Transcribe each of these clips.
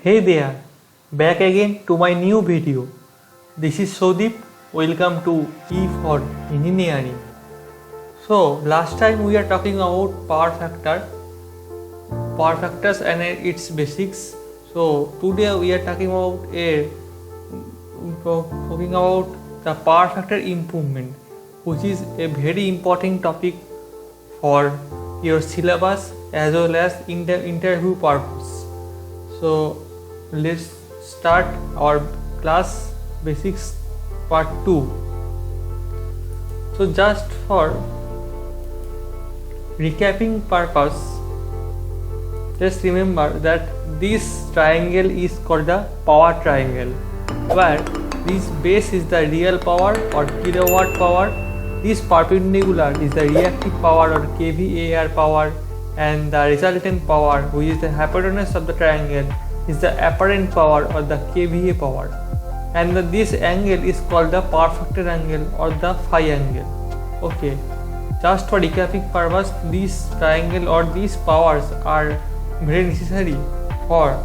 Hey there, back again to my new video. This is Sodip. Welcome to E for Engineering. So last time we are talking about power factors and its basics. So today we are talking about the power factor improvement, which is a very important topic for your syllabus as well as interview purpose. So let's start our class basics part 2. So just for recapping purpose, just remember that this triangle is called the power triangle, where this base is the real power or kilowatt power, this perpendicular is the reactive power or kVAR power, and the resultant power, which is the hypotenuse of the triangle, is the apparent power or the kVA power, and this angle is called the power factor angle or the phi angle. Okay, just for recapping purpose, this triangle or these powers are very necessary for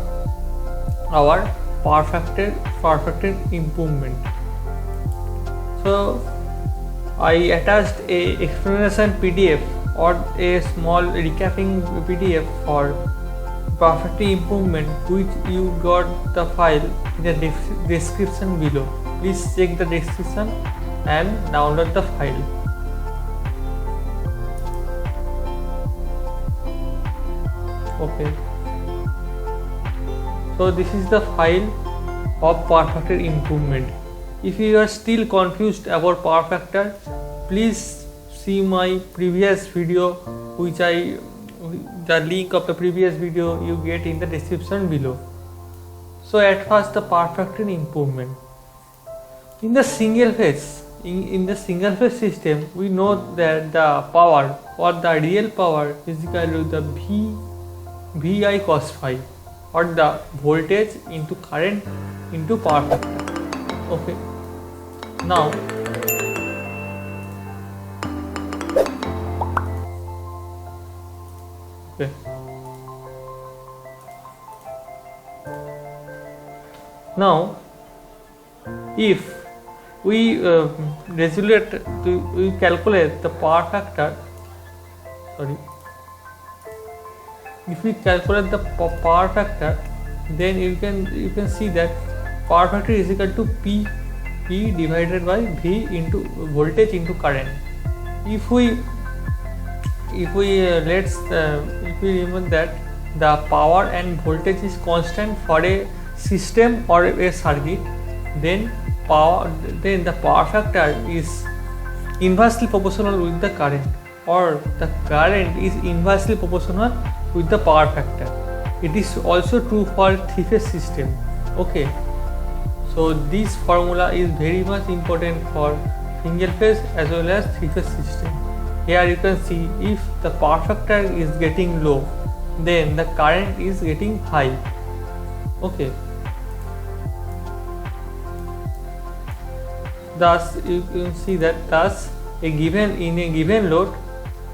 our power factor improvement. So I attached a explanation PDF or a small recapping PDF for power factor improvement, which you got the file in the description below. Please check the description and download the file. Okay, so this is the file of power factor improvement. If you are still confused about power factor, please see my previous video, the link of the previous video you get in the description below. So at first, the power factor improvement. In the single phase system, we know that the power or the real power is equal to the VI cos phi, or the voltage into current into power factor. Okay, now if we calculate the power factor, if we calculate the power factor, then you can see that power factor is equal to P divided by V into voltage into current. If we remember that the power and voltage is constant for a system or a circuit, then the power factor is inversely proportional with the current, or the current is inversely proportional with the power factor. It is also true for three-phase system. Okay, so this formula is very much important for single phase as well as three-phase system. Here you can see, if the power factor is getting low, then the current is getting high. Okay, thus you can see that in a given load,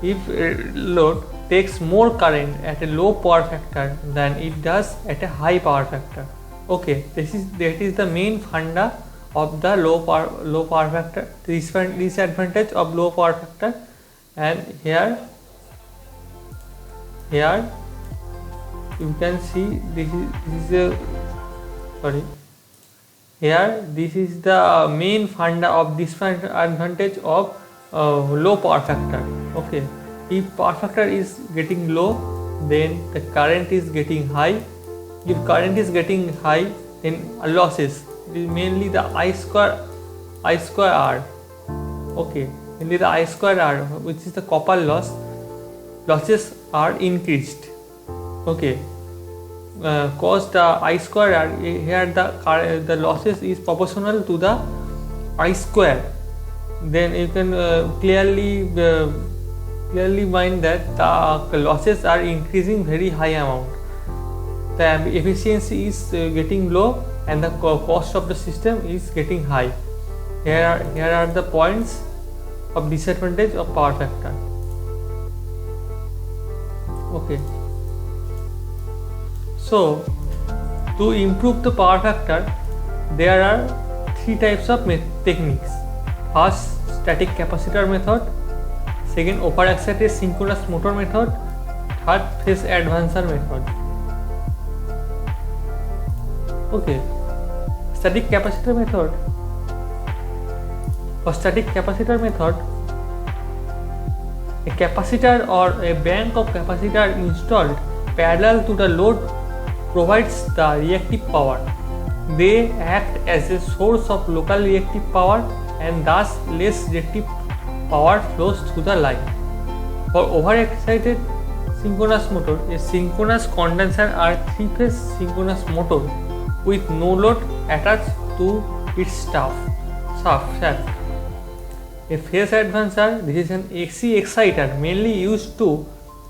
if a load takes more current at a low power factor than it does at a high power factor. Okay, that is the main funda of the low power factor, disadvantage of low power factor. And here you can see this is the main funda of disadvantage of low power factor. Okay, if power factor is getting low, then the current is getting high. If current is getting high, then losses, mainly the I square R. Okay, mainly the I square R, which is the copper losses are increased. Okay, cause the I square R, here the losses is proportional to the I square. Then you can clearly mind that the losses are increasing very high amount. The efficiency is getting low and the cost of the system is getting high. Here are the points of disadvantage of power factor. Okay, so To improve the power factor, there are three types of techniques. First, static capacitor method. Second, overexcited synchronous motor method. Third, phase advancer method. Okay, static capacitor method. For static capacitor method, a capacitor or a bank of capacitor installed parallel to the load provides the reactive power. They act as a source of local reactive power and thus less reactive power flows through the line. For overexcited synchronous motor, a synchronous condenser or three-phase synchronous motor with no load attached to its shaft. A phase advancer, this is an AC exciter mainly used to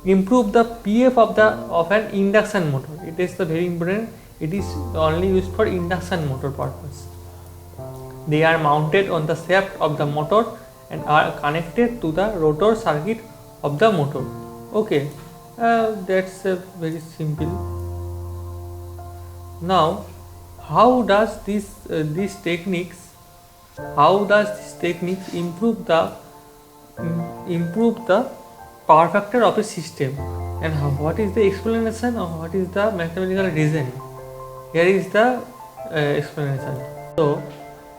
improve the PF of an induction motor. It is the very important. It is only used for induction motor purpose. They are mounted on the shaft of the motor and are connected to the rotor circuit of the motor. Okay, that's very simple. Now, how does these techniques improve the power factor of a system, and what is the explanation or what is the mathematical reasoning? Here is the explanation. So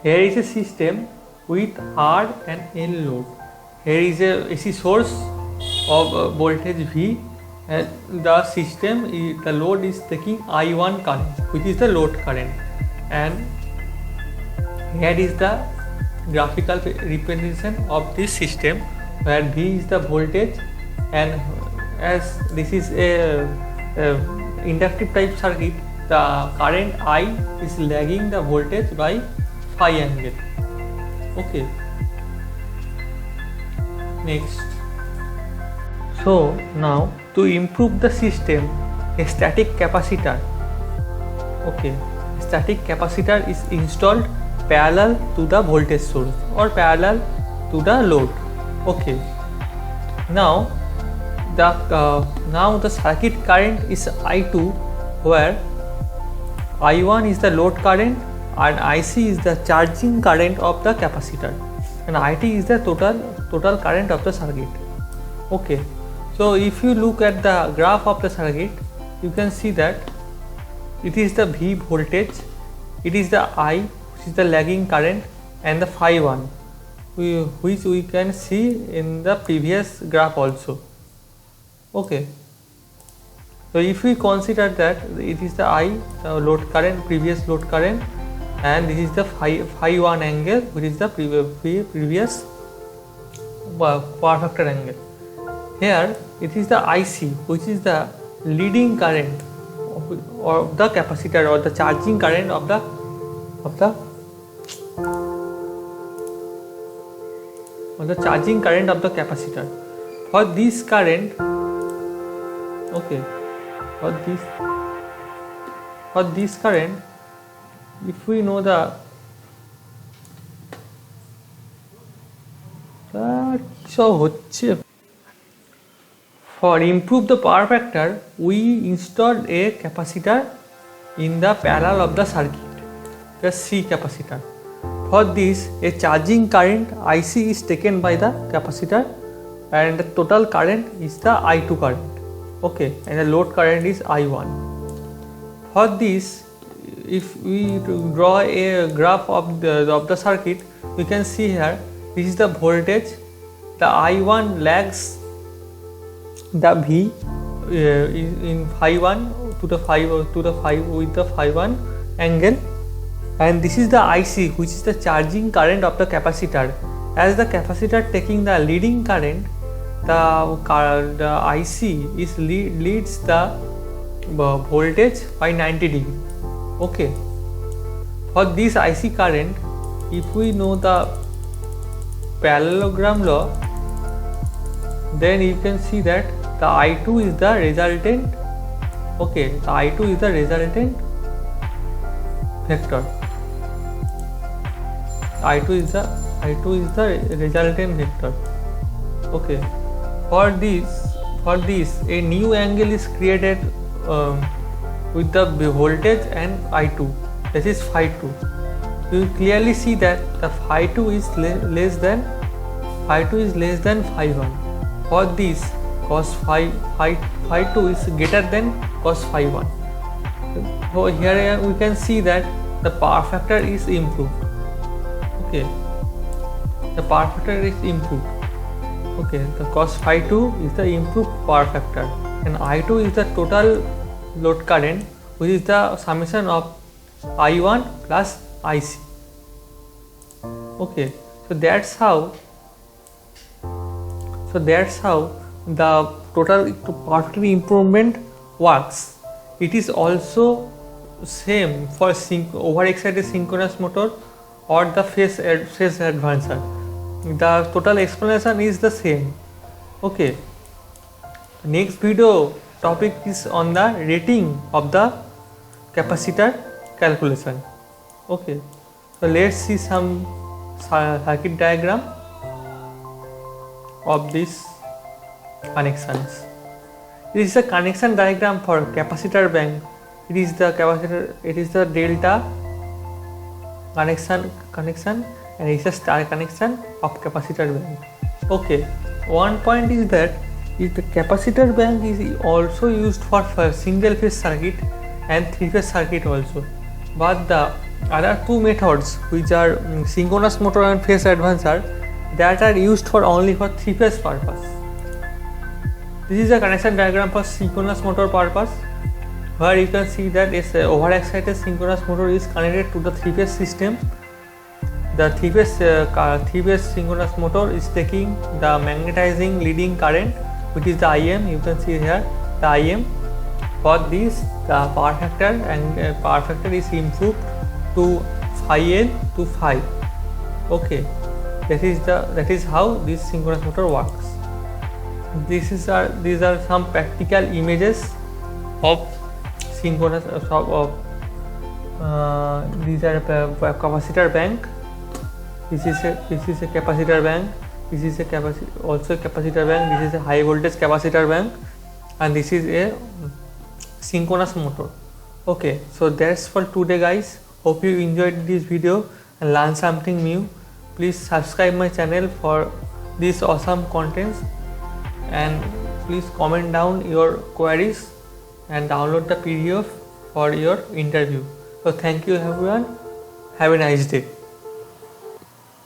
here is a system with R and L load. Here is a AC source of voltage V, and the system the load is taking I1 current, which is the load current, and here is the graphical representation of this system where V is the voltage, and as this is a inductive type circuit, the current I is lagging the voltage by phi angle. Okay, next. So now to improve the system, a static capacitor, static capacitor is installed parallel to the voltage source or parallel to the load. Okay, now the circuit current is I2, where I1 is the load current and IC is the charging current of the capacitor, and IT is the total current of the circuit. Okay, so if you look at the graph of the circuit, you can see that it is the V voltage, it is the I, which is the lagging current, and the phi 1, which we can see in the previous graph also. Okay, so if we consider that it is the I, the load current, previous load current, and this is the phi 1 angle, which is the previous power factor angle. Here it is the IC, which is the leading current of the capacitor or the charging current of the charging current of the capacitor. For this current, for this current, if we know for improve the power factor, we installed a capacitor in the parallel of the circuit, the C capacitor. For this, a charging current IC is taken by the capacitor, and the total current is the I2 current. Okay, and the load current is I1. For this, if we draw a graph of the circuit, we can see here this is the voltage. The I1 lags the V in phi 1 to the phi with the phi 1 angle, and this is the IC, which is the charging current of the capacitor. As the capacitor taking the leading current, the IC leads the voltage by 90 degree. Okay, for this IC current, if we know the parallelogram law, then you can see that the I2 is the resultant. Okay, the I2 is the resultant vector. I2 is the resultant vector. Okay, for this a new angle is created with the voltage and I2. This is phi 2. You clearly see that the phi 2 is less than phi 1. For this, cos phi 2 is greater than cos phi 1. So here we can see that the power factor is improved. Okay, the power factor is improved. Okay, the cos phi 2 is the improved power factor, and I2 is the total load current, which is the summation of I1 plus IC. Okay, so that's how the total power factor improvement works. It is also same for overexcited synchronous motor or the phase advancer. The total explanation is the same. Okay, next video topic is on the rating of the capacitor calculation. Okay, so let's see some circuit diagram of these connections. This is a connection diagram for capacitor bank. It is the delta connection, and it is a star connection of capacitor bank. Okay, one point is that if the capacitor bank is also used for single phase circuit and three phase circuit also, but the other two methods, which are synchronous motor and phase advancer, that are used for only for three phase purpose. This is a connection diagram for synchronous motor purpose, where you can see that a overexcited synchronous motor is connected to the three phase system. The three phase synchronous motor is taking the magnetizing leading current, which is the IM. You can see here the IM. For this, the power factor is improved to phi N to phi. Okay, that is how this synchronous motor works. These are some practical images of synchronous these are a capacitor bank. This is a capacitor bank. This is also a capacitor bank. This is a high voltage capacitor bank, and this is a synchronous motor. Okay, so that's for today, guys. Hope you enjoyed this video and learned something new. Please subscribe my channel for these awesome contents, and please comment down your queries and download the PDF for your interview. So thank you everyone. Have a nice day.